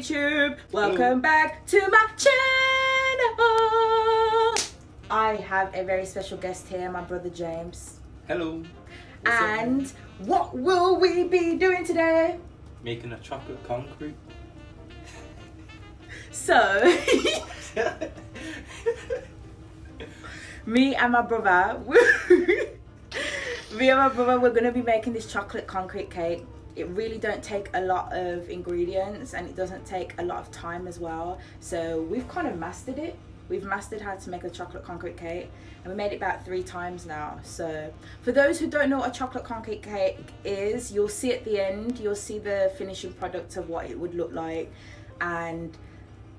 YouTube. Welcome back to my channel. I have a very special guest here, my brother James. Hello. And what will we be doing today? Making a chocolate concrete. So, me and my brother, we're gonna be making this chocolate concrete cake. It really don't take a lot of ingredients and it doesn't take a lot of time as well. So we've kind of mastered it. We've mastered how to make a chocolate concrete cake, and we made it about 3 times now. So for those who don't know what a chocolate concrete cake is, you'll see at the end, you'll see the finishing product of what it would look like. And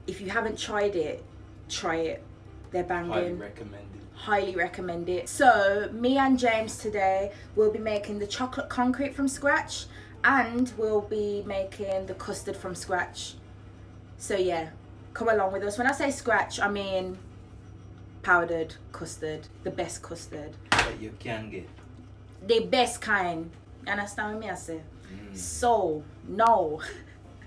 if you haven't tried it, try it. They're banging. Highly recommended. Highly recommend it. So me and James today will be making the chocolate concrete from scratch, and we'll be making the custard from scratch. So yeah, come along with us. When I say scratch, I mean powdered custard, the best custard That you can get. the best kind. You understand what me I say? So no.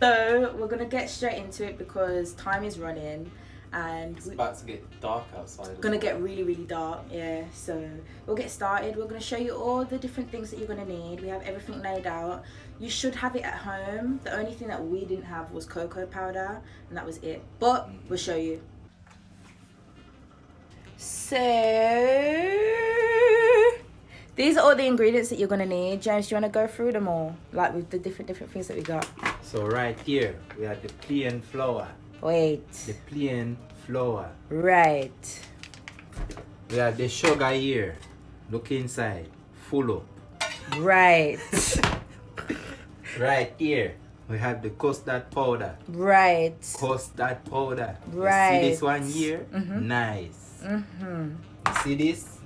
So we're gonna get straight into it because time is running and It's about to get dark outside. gonna get really dark. Yeah, so we'll get started. We're gonna show you all the different things that you're gonna need. We have everything laid out. You should have it at home. The only thing that we didn't have was cocoa powder, and that was it, but we'll show you. So these are all the ingredients that you're gonna need. James, do you want to go through them all, like with the different things that we got? So right here we have the plain flour. Wait. The plain flour. Right. We have the sugar here. Look inside. Full up. Right. Right here we have the custard powder. Right. Custard powder. Right. You see this one here? Nice. See this?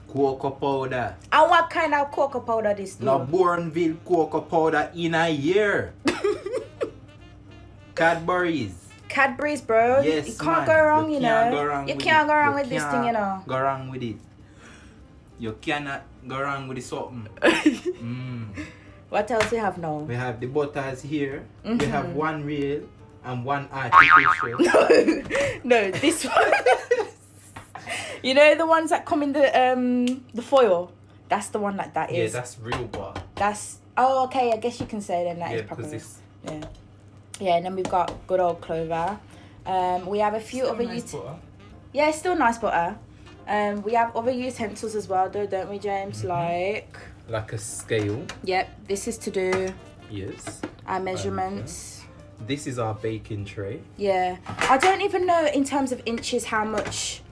Cocoa powder. And what kind of cocoa powder this do? No Bourneville cocoa powder in a year. Cadbury's. Cadbury's, bro. Yes, you can't man. go wrong, You you can't know. go wrong You with can't it. go wrong You with this can't thing, you know. Go wrong with it. You cannot go wrong with the something. What else we have now? We have the butters here. We have one real and one artificial. No, this one. You know the ones that come in the foil? That's the one that Yeah, is. that's real butter. That's oh okay, I guess you can say then that is Yeah, proper. because it's Yeah. Yeah, and then we've got good old clover. We have a few other nice butter. Yeah, it's still nice butter. We have other utensils as well though, don't we, James? Like Like a scale. yep, this is to do Yes. our measurements. This is our baking tray. Yeah. I don't even know in terms of inches how much.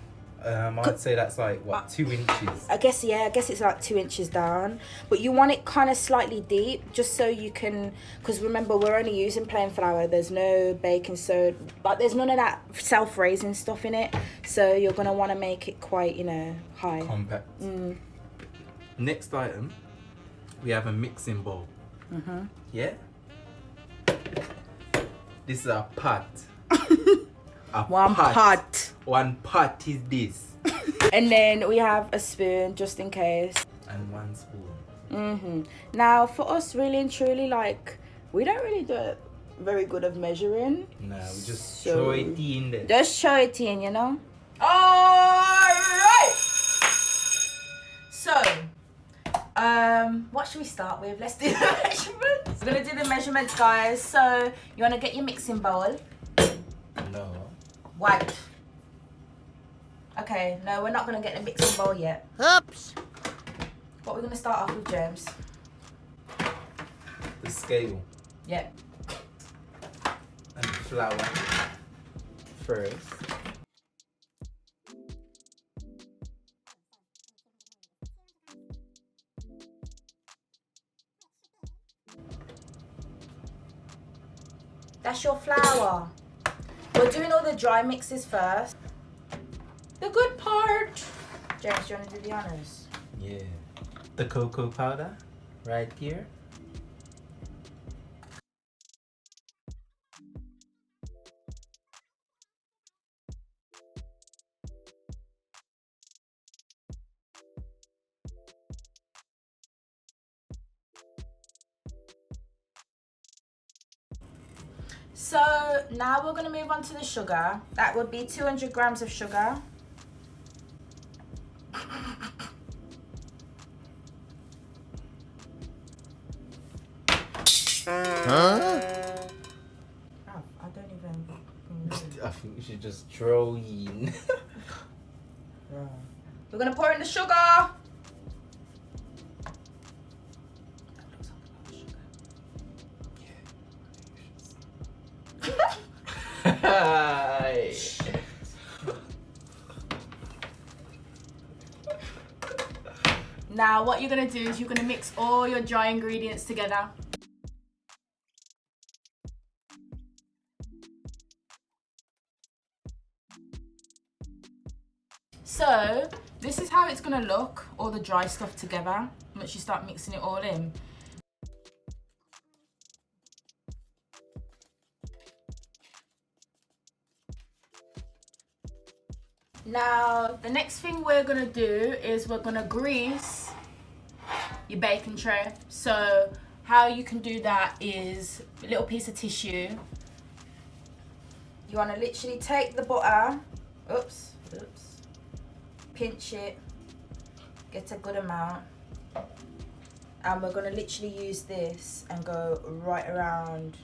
I'd say that's like what, 2 inches. I guess it's like 2 inches down, but you want it kind of slightly deep just so you can, because remember we're only using plain flour. There's no baking soda, but there's none of that self-raising stuff in it, so you're gonna want to make it quite, you know, high. Compact. Next item, we have a mixing bowl. Yeah. This is a pot. One pot. One pot is this. And then we have a spoon just in case. And 1 spoon. Now for us, really and truly, like we don't really do it very good of measuring. Nah, we just So- throw it in there. Just show it in, you know. Alright. So, what should we start with? Let's do the measurements. We're gonna do the measurements, guys. So you wanna get your mixing bowl. No. White. Okay, no, we're not gonna get the mixing bowl yet. Oops. What we're gonna start off with, James? The scale Yep. and the flour first. That's your flour. We're doing all the dry mixes first. The good part. James, do you want to do the honors? Yeah. The cocoa powder right here. So now we're gonna move on to the sugar. That would be 200 grams of sugar. Huh? Oh, I don't even. I think you should just throw in. We're gonna pour in the sugar. Now what you're gonna do is you're gonna mix all your dry ingredients together. So this is how it's gonna look, all the dry stuff together, once you start mixing it all in. Now, the next thing we're gonna do is we're gonna grease your baking tray. So how you can do that is a little piece of tissue. You wanna literally take the butter, pinch it, get a good amount. And we're gonna literally use this and go right around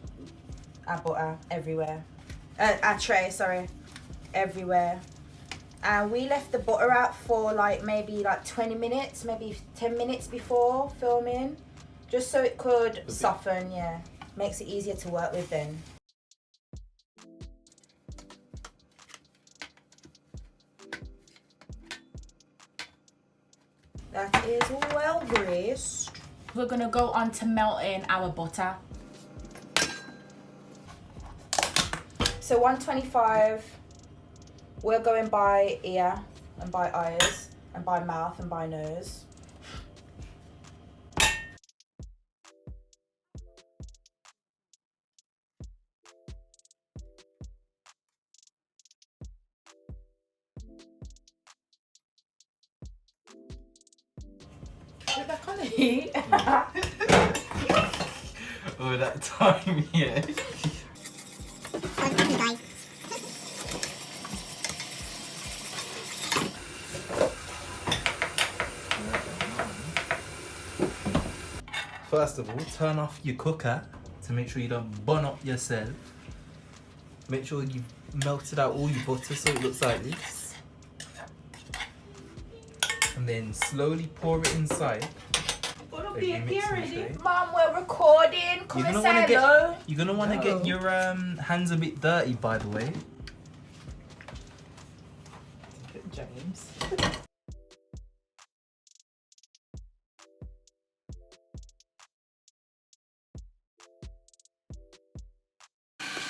our butter everywhere. Our tray, sorry, everywhere. And we left the butter out for maybe 20 minutes, maybe 10 minutes before filming, just so it could soften, yeah. Makes it easier to work with then. That is well greased. We're gonna go on to melting our butter. So 125. We're going by ear and by eyes and by mouth and by nose. Put it back on the heat. Oh, that time, yeah. First of all, turn off your cooker to make sure you don't bun up yourself. Make sure you've melted out all your butter so it looks like this. And then slowly pour it inside. Mom, we're recording. Come and say hello. You're gonna want to get your hands a bit dirty, by the way. James.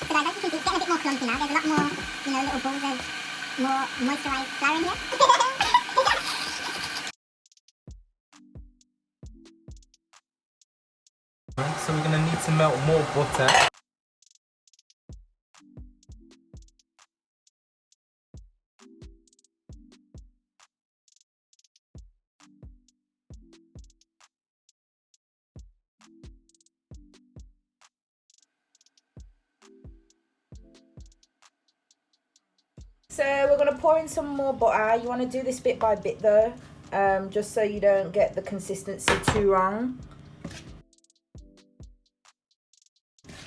So guys, as you can see, it's getting a bit more clumpy now. There's a lot more, little balls of more moisturised flour in here. So we're gonna need to melt more butter. So we're gonna pour in some more butter. You want to do this bit by bit though, just so you don't get the consistency too wrong.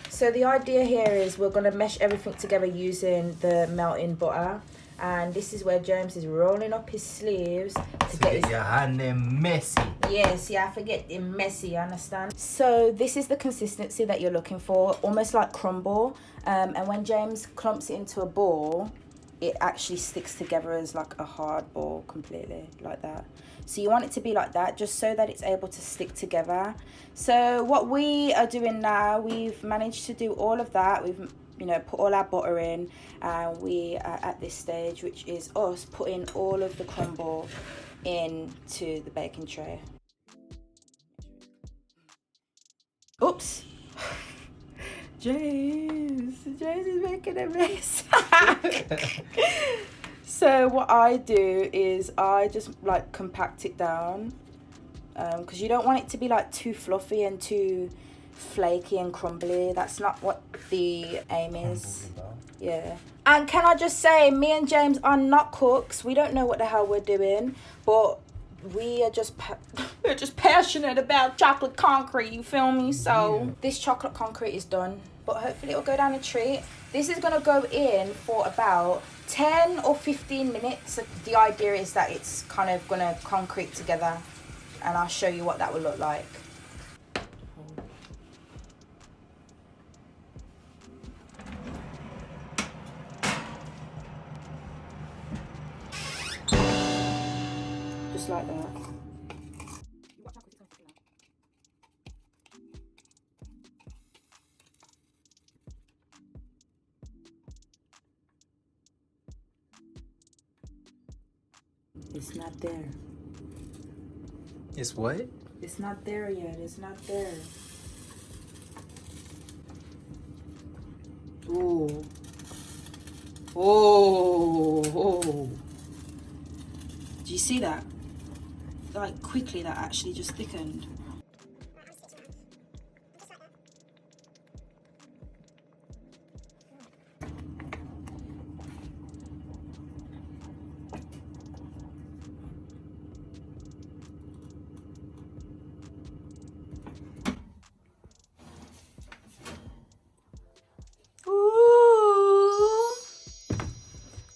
So the idea here is we're gonna mesh everything together using the melting butter, and this is where James is rolling up his sleeves to get your hand messy. Yes, yeah, I forget it messy, you understand? So this is the consistency that you're looking for, almost like crumble. And when James clumps it into a ball, it actually sticks together as like a hard ball completely, like that. So you want it to be like that, just so that it's able to stick together. So what we are doing now, we've managed to do all of that. We've put all our butter in, and we are at this stage, which is us putting all of the crumble into the baking tray. Oops. James is making a mess. So what I do is I just compact it down, because you don't want it to be too fluffy and too flaky and crumbly. That's not what the aim is. Yeah. And can I just say, me and James are not cooks. We don't know what the hell we're doing, but we are just we're just passionate about chocolate concrete, you feel me? So this chocolate concrete is done, but hopefully it'll go down a treat. This is gonna go in for about 10 or 15 minutes. The idea is that it's kind of gonna concrete together, and I'll show you what that will look like. Just like that. It's not there. It's what? It's not there yet. It's not there. Ooh. Oh. Do you see that? Like quickly that actually just thickened.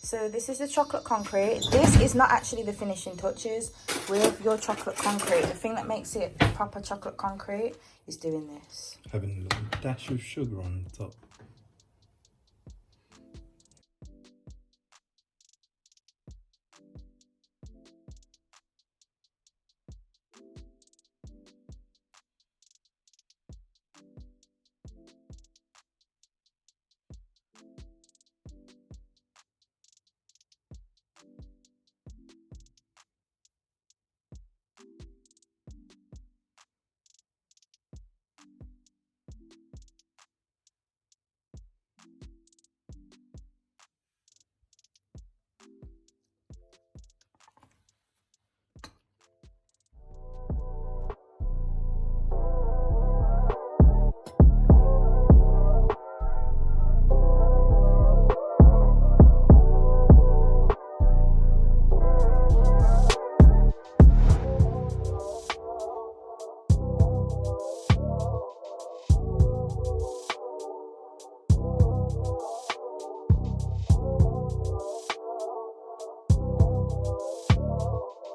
So this is the chocolate concrete. This is not actually the finishing touches with your chocolate concrete. The thing that makes it proper chocolate concrete is doing this. Having a little dash of sugar on the top.